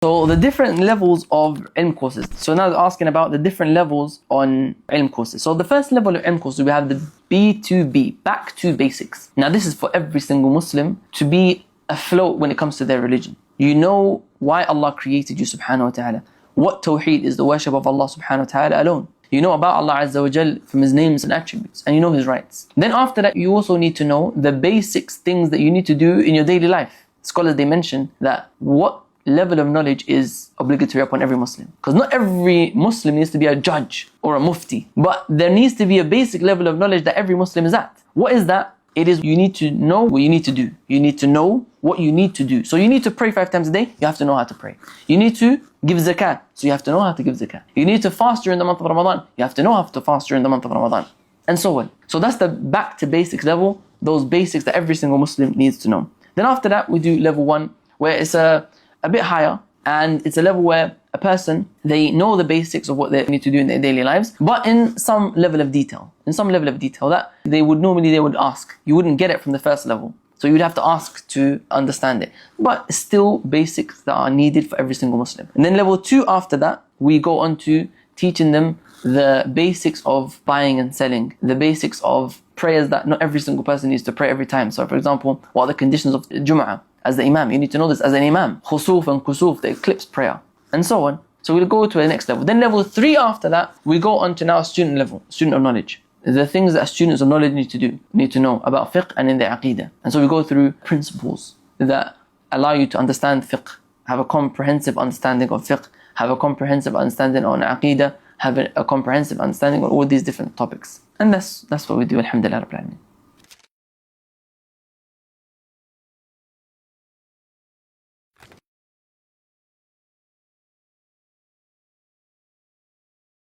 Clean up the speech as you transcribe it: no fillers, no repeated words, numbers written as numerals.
So the different levels of ilm courses. So now they're asking about the different levels on ilm courses. So the first level of ilm courses, we have the B2B, back to basics. Now this is for every single Muslim to be afloat when it comes to their religion. You know why Allah created you subhanahu wa ta'ala. What tawheed is, the worship of Allah subhanahu wa ta'ala alone. You know about Allah Azza wa Jal from His names and attributes, and you know His rights. Then after that, you also need to know the basics, things that you need to do in your daily life. Scholars, they mention that what level of knowledge is obligatory upon every Muslim. Because not every Muslim needs to be a judge or a mufti, but there needs to be a basic level of knowledge that every Muslim is at. What is that? It is you need to know what you need to do. You need to know what you need to do. So you need to pray 5 times a day, you have to know how to pray. You need to give zakat, so you have to know how to give zakat. You need to fast during the month of Ramadan, you have to know how to fast during the month of Ramadan. And so on. So that's the back to basics level, those basics that every single Muslim needs to know. Then after that, we do level 1, where it's a bit higher, and it's a level where a person, they know the basics of what they need to do in their daily lives, but in some level of detail. In some level of detail that they would ask. You wouldn't get it from the first level. So you would have to ask to understand it. But still basics that are needed for every single Muslim. And then level 2 after that, we go on to teaching them the basics of buying and selling, the basics of prayers that not every single person needs to pray every time. So for example, what are the conditions of Jum'ah as the Imam? You need to know this as an Imam. Khusuf and Kusuf, the eclipse prayer, and so on. So we'll go to the next level. Then level 3 after that, we go on to now student level, student of knowledge. The things that students of knowledge need to do, need to know about fiqh and in their aqeedah. And so we go through principles that allow you to understand fiqh, have a comprehensive understanding of fiqh, have a comprehensive understanding on aqeedah, have a comprehensive understanding on all these different topics. And that's what we do, alhamdulillah rabbil alameen.